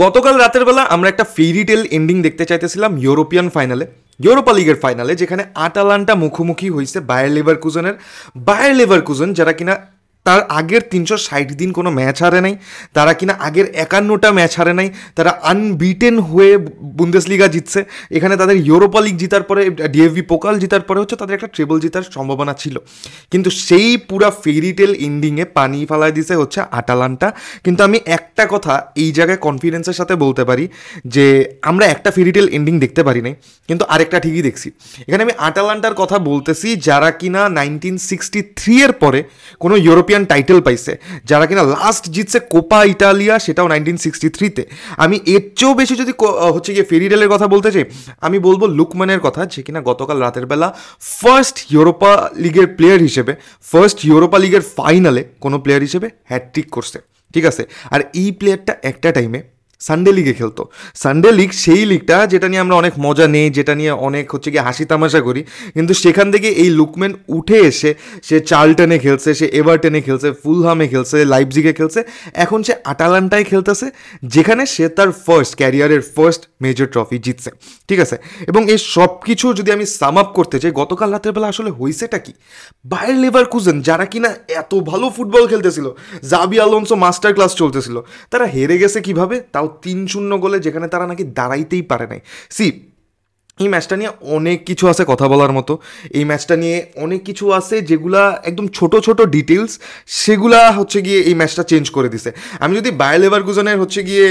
গতকাল রাতের বেলা আমরা একটা ফেরি টেল এন্ডিং দেখতে চাইতেছিলাম ইউরোপিয়ান ফাইনালে, ইউরোপা লিগের ফাইনালে, যেখানে আটালান্টা মুখোমুখি হয়েছে বায়ার লেভারকুজেনের। বায়ার লেভারকুজেন যারা কিনা তার আগের 360 দিন কোনো ম্যাচ হারে নাই, তারা কিনা আগের 51টা ম্যাচ হারে নাই, তারা আনবিটেন হয়ে বুন্দেসলিগা জিতছে। এখানে তাদের ইউরোপা লিগ জিতার পরে, ডিএফবি পোকাল জিতার পরে হচ্ছে তাদের একটা ট্রেবল জেতার সম্ভাবনা ছিল, কিন্তু সেই পুরা ফেরিটেল এন্ডিংয়ে পানি ফালাই দিছে হচ্ছে আটালান্টা। কিন্তু আমি একটা কথা এই জায়গায় কনফিডেন্সের সাথে বলতে পারি যে আমরা একটা ফেরিটেল এন্ডিং দেখতে পারি নাই, কিন্তু আরেকটা ঠিকই দেখছি। এখানে আমি আটালান্টার কথা বলতেছি যারা কিনা 1963 এর পরে কোনো ইউরোপিয়ান টাইটেল পাইছে, যারা কিনা লাস্ট জিতছে কোপা ইটালিয়া, সেটাও 1963-তে। আমি এর চেয়েও বেশি যদি হচ্ছে গিয়ে ফেরিটেলের কথা বলতে চাই, আমি বলবো লুকম্যানের কথা, যে কিনা গতকাল রাতের বেলা ফার্স্ট ইউরোপা লিগের প্লেয়ার হিসেবে, ফার্স্ট ইউরোপা লিগের ফাইনালে কোনো প্লেয়ার হিসেবে হ্যাটট্রিক করছে, ঠিক আছে। আর এই প্লেয়ারটা একটা টাইমে সানডে লিগে খেলতো। সানডে লিগ সেই লিগটা যেটা নিয়ে আমরা অনেক মজা নেই, যেটা নিয়ে অনেক হচ্ছে গিয়ে হাসি তামাশা করি, কিন্তু সেখান থেকে এই লুকম্যান উঠে এসে সে চার্লটনে খেলছে, সে এভারটনে খেলছে, ফুলহামে খেলছে, লাইপজিগে খেলছে, এখন সে আটালান্টায় খেলতেছে, যেখানে সে তার ক্যারিয়ারের ফার্স্ট মেজর ট্রফি জিতছে, ঠিক আছে। এবং এই সব কিছু যদি আমি সাম আপ করতে চাই, গতকাল রাতের বেলা আসলে হয়েছেটা কি, বায়ার লেভারকুজেন যারা কিনা এত ভালো football খেলতেছিল, Xabi Alonso master class চলতেছিল, তারা হেরে গেছে কিভাবে, তাও 3-0 গোলে, যেখানে তারা নাকি দাঁড়াইতেই পারে নাই। এই ম্যাচটা নিয়ে অনেক কিছু আছে কথা বলার মতো। এই ম্যাচটা নিয়ে অনেক কিছু আছে যেগুলা একদম ছোট ছোট ডিটেলস, সেগুলা হচ্ছে গিয়ে এই ম্যাচটা চেঞ্জ করে দিছে। আমি যদি বায়ার লেভারকুজেনের হচ্ছে গিয়ে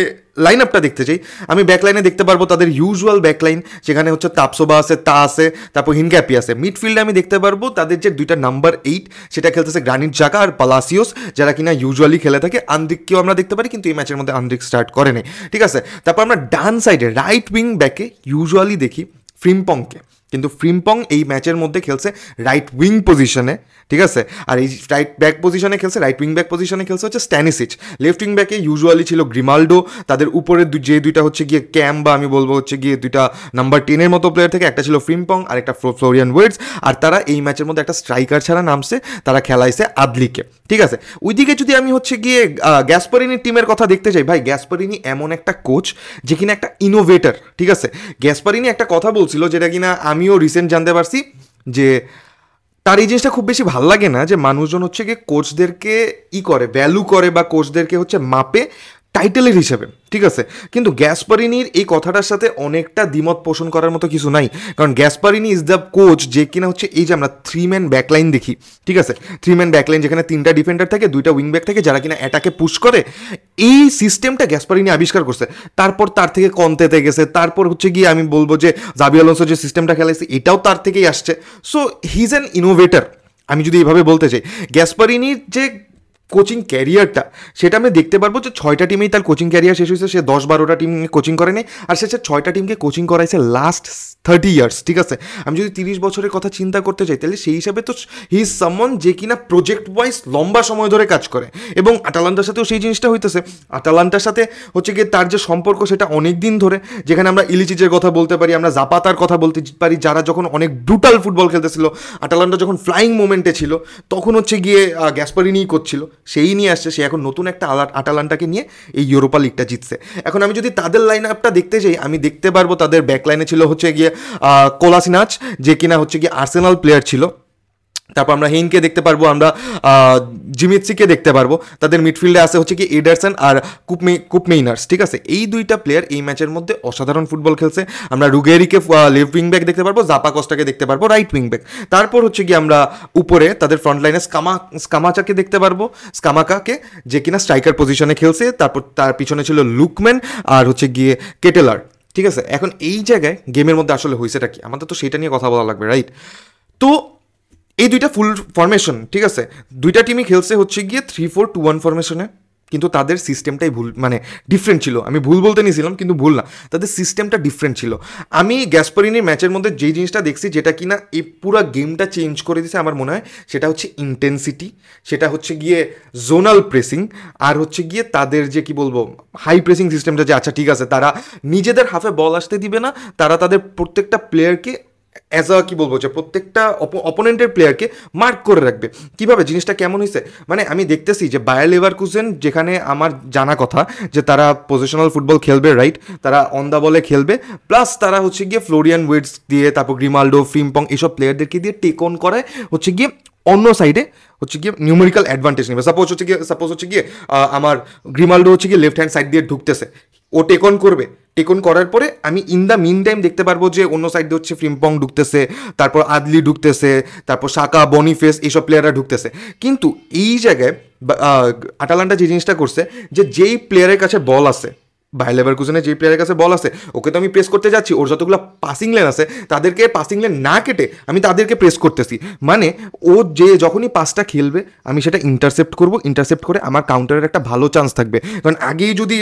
লাইন আপটা দেখতে চাই, আমি ব্যাকলাইনে দেখতে পারবো তাদের ইউজুয়াল ব্যাকলাইন, সেখানে হচ্ছে তাপসোবা আছে, তা আছে, তারপর হিনক্যাপি আছে। মিডফিল্ডে আমি দেখতে পারবো তাদের যে দুইটা নাম্বার 8, সেটা খেলতেছে গ্রানিট জাকা আর পালাসিওস, যারা কিনা ইউজুয়ালি খেলে থাকে। আন্দ্রিককেও আমরা দেখতে পারি, কিন্তু এই ম্যাচের মধ্যে আন্দ্রিক স্টার্ট করে নেই, ঠিক আছে। তারপর আমরা ডান সাইডে রাইট উইং ব্যাকে ইউজুয়ালি দেখি ফ্রিম্পংকে, কিন্তু ফ্রিম্পং এই ম্যাচের মধ্যে খেলছে রাইট উইং পজিশনে, ঠিক আছে। আর এই রাইট ব্যাক পজিশনে খেলছে, রাইট উইং ব্যাক পজিশনে খেলছে হচ্ছে স্ট্যানিসিচ। লেফট উইং ব্যাকে ইউজুয়ালি ছিল গ্রিমাল্ডো। তাদের উপরে যে দুইটা হচ্ছে গিয়ে ক্যাম্প, বা আমি বলবো হচ্ছে গিয়ে দুইটা নাম্বার 10-এর মতো প্লেয়ার থেকে, একটা ছিল ফ্রিম্পং আর একটা ফ্লোরিয়ান ওয়েডস। আর তারা এই ম্যাচের মধ্যে একটা স্ট্রাইকার ছাড়া নামছে, তারা খেলাইছে আদলিকে, ঠিক আছে। ওইদিকে যদি আমি হচ্ছে গিয়ে গ্যাসপারিনির টিমের কথা দেখতে চাই, ভাই গ্যাসপারিনি এমন একটা কোচ যে কিনা একটা ইনোভেটর, ঠিক আছে। গ্যাসপারিনি একটা কথা বলছিল যেটা কিনা আমিও রিসেন্ট জানতে পারছি, যে তার এই জিনিসটা খুব বেশি ভাল লাগে না যে মানুষজন হচ্ছে গিয়ে কোচদেরকে করে ভ্যালু করে, বা কোচদেরকে হচ্ছে মাপে টাইটেলের হিসেবে, ঠিক আছে। কিন্তু গ্যাসপারিনির এই কথাটার সাথে অনেকটা দ্বিমত পোষণ করার মতো কিছু নাই, কারণ গ্যাসপারিনি ইজ দ্য কোচ যে কিনা হচ্ছে এই যে আমরা 3-ম্যান ব্যাকলাইন দেখি, ঠিক আছে। 3-ম্যান ব্যাকলাইন যেখানে 3টা ডিফেন্ডার থাকে, 2টা উইং ব্যাক থাকে, যারা কিনা অ্যাটাকে পুশ করে, এই সিস্টেমটা গ্যাসপারিনি আবিষ্কার করছে। তারপর তার থেকে কন্তেতে গেছে, তারপর হচ্ছে গিয়ে আমি বলবো যে জাবি আলোনসো যে সিস্টেমটা খেলাইছে এটাও তার থেকেই আসছে। So he is an innovator, আমি যদি এইভাবে বলতে চাই। গ্যাসপারিনির যে কোচিং ক্যারিয়ারটা, সেটা আমি দেখতে পারবো যে 6টা টিমেই তার কোচিং ক্যারিয়ার শেষ হয়েছে, সে 10-12টা টিম কোচিং করে নেই, আর সে 6টা টিমকে কোচিং করাইছে লাস্ট 30 ইয়ার্স, ঠিক আছে। আমি যদি 30 বছরের কথা চিন্তা করতে চাই, তাহলে সেই হিসাবে তো হি ইজ সামওয়ান যে কিনা প্রজেক্ট ওয়াইজ লম্বা সময় ধরে কাজ করে, এবং আটালান্টার সাথেও সেই জিনিসটা হইতেছে। আটালান্টার সাথে হচ্ছে গিয়ে তার যে সম্পর্ক, সেটা অনেক দিন ধরে, যেখানে আমরা ইলিচিচের কথা বলতে পারি, আমরা জাপাতার কথা বলতে পারি, যারা যখন অনেক ব্রুটাল ফুটবল খেলতেছিল, আটালান্টা যখন ফ্লাইং মোমেন্টে ছিল, তখন হচ্ছে গিয়ে গ্যাসপারিনিই করছিল, সেই নিয়ে আসছে। সে এখন নতুন একটা আটালান্টাকে নিয়ে এই ইউরোপা লিগটা জিতছে। এখন আমি যদি তাদের লাইন আপটা দেখতে চাই, আমি দেখতে পারবো তাদের ব্যাকলাইনে ছিল হচ্ছে গিয়ে কোলাসিনাচ, যে কিনা হচ্ছে গিয়ে আর্সেনাল প্লেয়ার ছিল। তারপর আমরা হেইনকে দেখতে পারবো, আমরা জিমিৎসিকে দেখতে পারবো। তাদের মিডফিল্ডে আছে হচ্ছে কি এডারসন আর কুপমেইনার্স, ঠিক আছে। এই দুইটা প্লেয়ার এই ম্যাচের মধ্যে অসাধারণ ফুটবল খেলছে। আমরা রুগেরিকে লেফট উইং ব্যাক দেখতে পারবো, জাপাকস্টাকে দেখতে পারবো রাইট উইং ব্যাক। তারপর হচ্ছে কি আমরা উপরে তাদের ফ্রন্ট লাইনে স্কামাচাকে দেখতে পারবো, স্কামাকাকে, যে কিনা স্ট্রাইকার পজিশনে খেলছে। তারপর তার পিছনে ছিল লুকম্যান আর হচ্ছে গিয়ে কেটেলার, ঠিক আছে। এখন এই জায়গায় গেমের মধ্যে আসলে হয়েছেটা কি, আমাদের তো সেটা নিয়ে কথা বলা লাগবে, রাইট। তো এই দুইটা ফুল ফরমেশন, ঠিক আছে, দুইটা টিমই খেলছে হচ্ছে গিয়ে 3-4-2-1 ফরমেশনে, কিন্তু তাদের সিস্টেমটাই ভুল, মানে ডিফারেন্ট ছিল। আমি ভুল বলতে নিয়েছিলাম, কিন্তু ভুল না, তাদের সিস্টেমটা ডিফারেন্ট ছিল। আমি গ্যাসপারিনির ম্যাচের মধ্যে যেই জিনিসটা দেখছি, যেটা কিনা এই পুরো গেমটা চেঞ্জ করে দিয়েছে আমার মনে হয়, সেটা হচ্ছে ইন্টেন্সিটি, সেটা হচ্ছে গিয়ে জোনাল প্রেসিং, আর হচ্ছে গিয়ে তাদের যে কি বলবো হাই প্রেসিং সিস্টেমটা, যে আচ্ছা ঠিক আছে তারা নিজেদের হাফে বল আসতে দিবে না, তারা তাদের প্রত্যেকটা প্লেয়ারকে অ্যাজ আ কী বলবো যে প্রত্যেকটা অপোনেন্টের প্লেয়ারকে মার্ক করে রাখবে। কীভাবে জিনিসটা কেমন হয়েছে, মানে আমি দেখতেছি যে বায়ার লেভারকুজেন, যেখানে আমার জানা কথা যে তারা পজিশনাল ফুটবল খেলবে, রাইট, তারা অন দ্য বলে খেলবে, প্লাস তারা হচ্ছে গিয়ে ফ্লোরিয়ান উইটস দিয়ে, তারপর গ্রিমাল্ডো, ফ্রিম্পং, এইসব প্লেয়ারদেরকে দিয়ে টেক অন করায় হচ্ছে গিয়ে অন্য সাইডে হচ্ছে গিয়ে নিউমেরিক্যাল অ্যাডভান্টেজ নেবে। সাপোজ হচ্ছে গিয়ে আমার গ্রিমাল্ডো হচ্ছে গিয়ে লেফট হ্যান্ড সাইড দিয়ে ঢুকতেছে, ও টেক অন করবে, টেক অন করার পরে আমি ইন দ্য মিন টাইম দেখতে পারবো যে অন্য সাইডে হচ্ছে ফ্রিম্পং ঢুকতেছে, তারপর আদলি ঢুকতেছে, তারপর সাকা, বনিফেস, এইসব প্লেয়াররা ঢুকতেছে। কিন্তু এই জায়গায় আটালান্টা যে জিনিসটা করছে, যে যেই প্লেয়ারের কাছে বল আছে, বায়ার লেভারকুজেনের যেই প্লেয়ারের কাছে বল আছে, ওকে তো আমি প্রেস করতে যাচ্ছি, ওর যতগুলো পাসিং লেন আছে তাদেরকে পাসিং লেন না কেটে আমি তাদেরকে প্রেস করতেছি। মানে ও যে যখনই পাসটা খেলবে আমি সেটা ইন্টারসেপ্ট করব, ইন্টারসেপ্ট করে আমার কাউন্টারের একটা ভালো চান্স থাকবে। কারণ আগেই যদি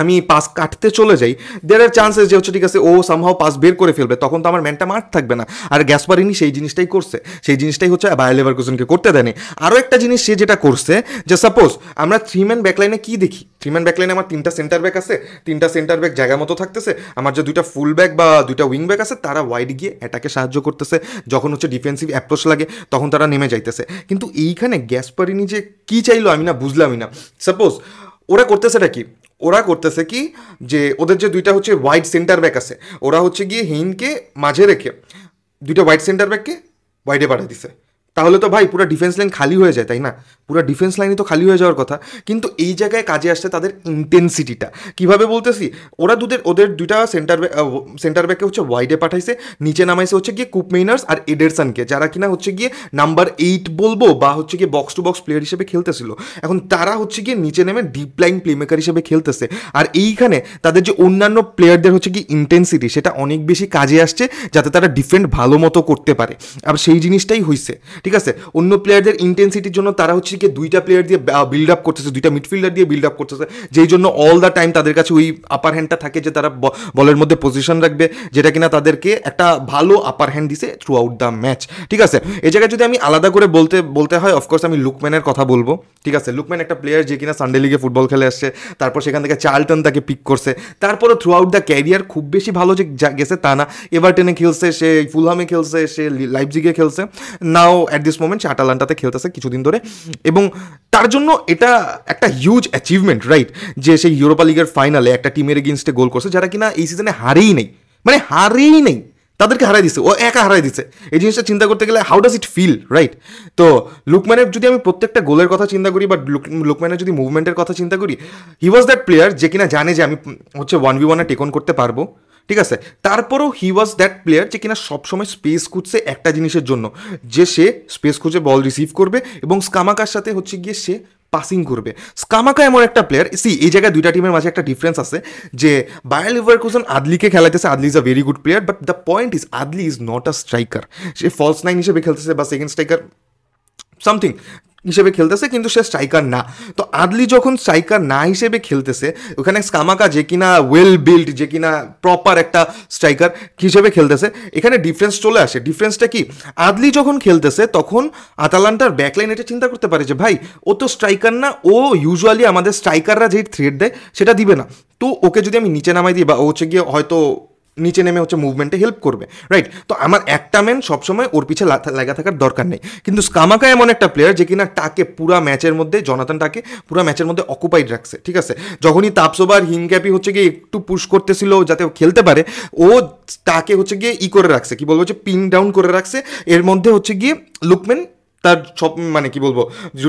আমি পাস কাটতে চলে যাই, দেয়ার আর চান্সেস যে হচ্ছে ঠিক আছে ও সামহাও পাস বের করে ফেলবে, তখন তো আমার ম্যানটা মার্ক থাকবে না। আর গ্যাসপারিনি সেই জিনিসটাই করছে, সেই জিনিসটাই হচ্ছে বায়ার লেভারকুজেনকে করতে দেয়নি। আরও একটা জিনিস সে যেটা করছে, যে সাপোজ আমরা 3 ম্যান ব্যাকলাইনে কি দেখি, 3 ম্যান ব্যাকলাইনে আমার 3টা সেন্টার ব্যাক আছে, 3টা সেন্টার ব্যাক জায়গা মতো থাকতেছে, আমার যে 2টা ফুল ব্যাক বা 2টা উইং ব্যাক আছে তারা ওয়াইড গিয়ে অ্যাটাকে সাহায্য করতেছে, যখন হচ্ছে ডিফেন্সিভ অ্যাপ্রোচ লাগে তখন তারা নেমে যাইতেছে। কিন্তু এইখানে গ্যাসপারিনি যে কী চাইলো আমি না বুঝলামই না। সাপোজ ওরা করতেছেটা কি, ওরা করতেছে কি যে ওদের যে 2টা হচ্ছে ওয়াইড সেন্টার ব্যাক আছে, ওরা হচ্ছে গিয়ে হেইনকে মাঝে রেখে 2টা ওয়াইড সেন্টার ব্যাককে ওয়াইডে পাঠিয়ে দিছে। তাহলে তো ভাই পুরো ডিফেন্স লাইন খালি হয়ে যায়, তাই না? পুরো ডিফেন্স লাইনই তো খালি হয়ে যাওয়ার কথা। কিন্তু এই জায়গায় কাজে আসছে তাদের ইন্টেন্সিটিটা। কীভাবে বলতেছি, ওদের 2টা সেন্টার ব্যাককে হচ্ছে ওয়াইডে পাঠাইছে, নিচে নামাইছে হচ্ছে গিয়ে কুপ মেইনার্স আর এডারসনকে, যারা কিনা হচ্ছে গিয়ে নাম্বার 8 বলবো বা হচ্ছে গিয়ে বক্স টু বক্স প্লেয়ার হিসেবে খেলতেছিল। এখন তারা হচ্ছে গিয়ে নিচে নেমে ডিপ লাইন প্লেমেকার হিসেবে খেলতেছে। আর এইখানে তাদের যে অন্যান্য প্লেয়ারদের হচ্ছে গিয়ে ইন্টেন্সিটি, সেটা অনেক বেশি কাজে আসছে যাতে তারা ডিফেন্ড ভালো মতো করতে পারে। আর সেই জিনিসটাই হয়েছে, ঠিক আছে? অন্য প্লেয়ারদের ইন্টেন্সিটির জন্য তারা হচ্ছে কি 2টা প্লেয়ার দিয়ে বিল্ড আপ করতেছে, 2টা মিডফিল্ডার দিয়ে বিল্ড আপ করতেছে, যেই জন্য অল দ্য টাইম তাদের কাছে ওই আপার হ্যান্ডটা থাকে যে তারা বলের মধ্যে পজিশন রাখবে, যেটা কিনা তাদেরকে একটা ভালো আপার হ্যান্ড দিছে থ্রু আউট দ্য ম্যাচ, ঠিক আছে? এই জায়গায় যদি আমি আলাদা করে বলতে হয়, অফকোর্স আমি লুকম্যানের কথা বলবো, ঠিক আছে? লুকম্যান একটা প্লেয়ার যে কিনা সানডে লিগে ফুটবল খেলে আসছে, তারপর সেখান থেকে চার্লটন তাকে পিক করছে, তারপরে থ্রু আউট দ্য ক্যারিয়ার খুব বেশি ভালো যে গেছে তা না। এভারটনে খেলছে, সে ফুলহামে খেলছে, সে লাইপজিগে খেলছে, নাও অ্যাট দিস মোমেন্ট সে আটালান্টাতে খেলতেছে কিছুদিন ধরে। এবং তার জন্য এটা একটা হিউজ অ্যাচিভমেন্ট, রাইট, যে সেই ইউরোপা লিগের ফাইনালে একটা টিমের এগেইনস্টে গোল করছে যারা কিনা এই সিজনে হারেই নেই, মানে হারেই নেই, তাদেরকে হারাই দিচ্ছে, ও একা হারাই দিচ্ছে। এই জিনিসটা চিন্তা করতে গেলে how does it feel, right? তো লুকম্যানের যদি আমি প্রত্যেকটা গোলের কথা চিন্তা করি বা লুকম্যানের যদি মুভমেন্টের কথা চিন্তা করি, হি ওয়াজ দ্যাট প্লেয়ার যে কিনা জানে যে আমি হচ্ছে 1v1 টেক অন করতে পারবো, ঠিক আছে? তারপরও হি ওয়াজ দ্যাট প্লেয়ার যে কিনা সবসময় স্পেস খুঁজছে একটা জিনিসের জন্য, যে সে স্পেস খুঁজে বল রিসিভ করবে এবং স্কামাকার সাথে হচ্ছে গিয়ে সে পাসিং করবে। স্কামাকা এমন একটা প্লেয়ার, এই জায়গায় 2টা টিমের মাঝে একটা ডিফারেন্স আছে, যে বায়ার লেভারকুজেন আদলিকে খেলাইতেছে, Adli is a very good player, but the point is Adli is not a striker. সে ফলস নাইন হিসেবে খেলতেছে বা সেকেন্ড স্ট্রাইকার সামথিং হিসেবে খেলতেছে, কিন্তু সে স্ট্রাইকার না। তো আদলি যখন স্ট্রাইকার না হিসেবে খেলতেছে, ওখানে স্কামাকা যে কিনা ওয়েল বিল্ড, যে কিনা প্রপার একটা স্ট্রাইকার হিসেবে খেলতেছে, এখানে ডিফারেন্স চলে আসে। ডিফারেন্সটা কি, আদলি যখন খেলতেছে তখন আটালান্টার ব্যাকলাইন এটা চিন্তা করতে পারে যে ভাই ও তো স্ট্রাইকার না, ও ইউজুয়ালি আমাদের স্ট্রাইকাররা যেই থ্রেড দেয় সেটা দিবে না, তো ওকে যদি আমি নিচে নামাই দিই বা ও হচ্ছে গিয়ে হয়তো নিচে নেমে হচ্ছে মুভমেন্টে হেল্প করবে, রাইট? তো আমার একটা ম্যান সবসময় ওর পিছে লাগা থাকার দরকার নেই। কিন্তু স্কামাকা এমন একটা প্লেয়ার যে কিনা টাকে পুরা ম্যাচের মধ্যে, জনাতন টাকে পুরা ম্যাচের মধ্যে অকুপাইড রাখছে, ঠিক আছে? যখনই তাপসোবার হিনক্যাপি হচ্ছে গিয়ে একটু পুশ করতেছিল যাতে ও খেলতে পারে, ও টাকে হচ্ছে গিয়ে করে রাখছে, কি বলবো, হচ্ছে পিন ডাউন করে রাখছে। এর মধ্যে হচ্ছে গিয়ে লুকম্যান তার সব মানে কি বলবো,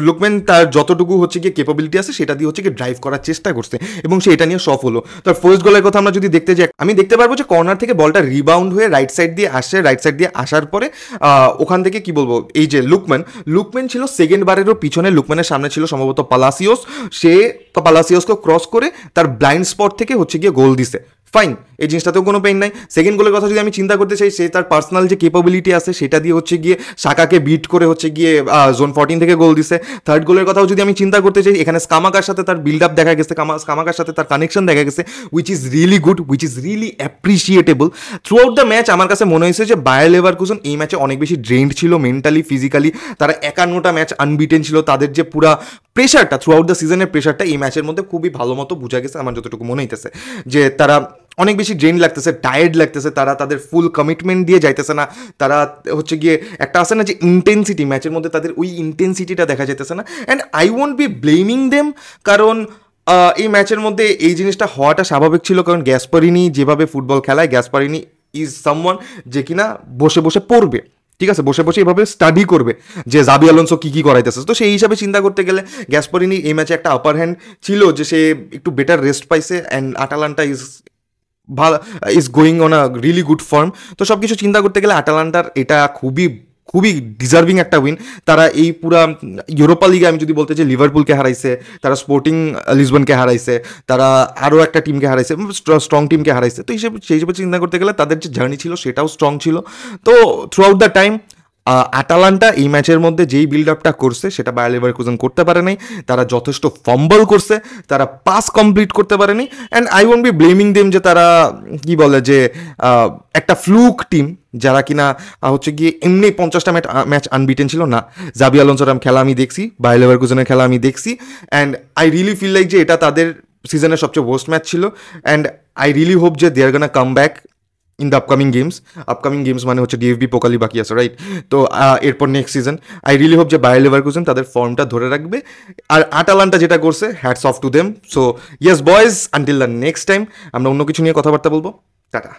লুকম্যান তার যতটুকু হচ্ছে গিয়ে ক্যাপাবিলিটি আছে সেটা দিয়ে হচ্ছে গিয়ে ড্রাইভ করার চেষ্টা করছে এবং সে এটা নিয়ে সফল হলো। তার ফার্স্ট গোলের কথা আমরা যদি দেখতে যাই, আমি দেখতে পারবো যে কর্নার থেকে বলটা রিবাউন্ড হয়ে রাইট সাইড দিয়ে আসে, রাইট সাইড দিয়ে আসার পরে ওখান থেকে কি বলবো, এই যে লুকম্যান ছিল সেকেন্ড বারেরও পিছনে, লুকম্যানের সামনে ছিল সম্ভবত পালাসিওস, সে পালাসিওসকে ক্রস করে তার ব্লাইন্ড স্পট থেকে হচ্ছে গিয়ে গোল দিছে। ফাইন, এই জিনিসটাতেও কোনো পেইন নাই। সেকেন্ড গোলের কথা যদি আমি চিন্তা করতে চাই, সে তার পার্সোনাল যে ক্যাপাবিলিটি আছে সেটা দিয়ে হচ্ছে গিয়ে সাকাকে বিট করে হচ্ছে গিয়ে জোন 14 থেকে গোল দিছে। থার্ড গোলের কথাও যদি আমি চিন্তা করতে চাই, এখানে স্কামাকার সাথে তার বিল্ড আপ দেখা গেছে, স্কামাকার সাথে তার কানেকশন দেখা গেছে, which is really good, which is really appreciable. Through out the match আমার কাছে মনে হয়েছে যে বায়ার লেভারকুজেন এই ম্যাচে অনেক বেশি ড্রেন্ড ছিল মেন্টালি, ফিজিক্যালি। তারা 51টা ম্যাচ আনবিটেন ছিল, তাদের যে পুরা প্রেশারটা, থ্রু আউট দ্য সিজনের প্রেশারটা এই ম্যাচের মধ্যে খুবই ভালো মতো বোঝা গেছে আমার যতটুকু মনে হইতেছে, যে তারা অনেক বেশি ড্রেন লাগতেছে, টায়ার্ড লাগতেছে, তারা তাদের ফুল কমিটমেন্ট দিয়ে যাইতেছে না, তারা হচ্ছে গিয়ে একটা আছে না যে ইন্টেন্সিটি, ম্যাচের মধ্যে তাদের ওই ইন্টেন্সিটিটা দেখা যেতেছে না। And I won't be blaming them, কারণ এই ম্যাচের মধ্যে এই জিনিসটা হওয়াটা স্বাভাবিক ছিল, কারণ গ্যাসপারিনি যেভাবে ফুটবল খেলায়, গ্যাসপারিনি ইজ সামওয়ান যে কিনা বসে বসে পড়বে, ঠিক আছে, বসে বসে এভাবে স্টাডি করবে যে জাবি আলোনসো কী কী করাইতেছে। তো সেই হিসাবে চিন্তা করতে গেলে গ্যাসপারিনি এই ম্যাচে একটা আপার হ্যান্ড ছিল, যে সে একটু বেটার রেস্ট পাইছে, অ্যান্ড আটালান্টা ভালো is going on a really good form. তো সব কিছু চিন্তা করতে গেলে আটালান্টার এটা খুবই খুবই ডিজার্ভিং একটা উইন। তারা এই পুরা ইউরোপা লিগে আমি যদি বলতে চাই, লিভারপুলকে হারাইছে, তারা স্পোর্টিং লিসবনকে হারাইছে, তারা আরও একটা টিমকে হারাইছে, স্ট্রং টিমকে হারাইছে। তো সেই হিসেবে চিন্তা করতে গেলে তাদের যে জার্নি ছিল সেটাও স্ট্রং ছিল। তো through out the time Atalanta এই ম্যাচের মধ্যে যেই বিল্ড আপটা করছে সেটা বায়ার লেভারকুজেন করতে পারে নাই। তারা যথেষ্ট ফাম্বল করছে, তারা পাস কমপ্লিট করতে পারেনি। And I won't be blaming them যে তারা কি বলে যে একটা ফ্লুক টিম যারা কিনা হচ্ছে গিয়ে এমনি 50টা ম্যাচ আনবিটেন ছিল না। জাবি আলোনসোর খেলা আমি দেখছি, বায়ার লেভারকুজেনের খেলা আমি দেখছি, and I really feel like যে এটা তাদের সিজনের সবচেয়ে ওয়ার্স্ট ম্যাচ ছিল। অ্যান্ড আই রিয়েলি হোপ যে they are gonna come back in the upcoming games মানে হচ্ছে ডিএফবি পোকালি বাকি আছে, রাইট? তো এরপর next season I really hope যে বায়ার লেভারকুজেন তাদের ফর্মটা ধরে রাখবে। আর আটালান্টা যেটা করছে, hats off to them. So yes boys, until the next time আমরা অন্য কিছু নিয়ে কথাবার্তা বলবো। টাটা।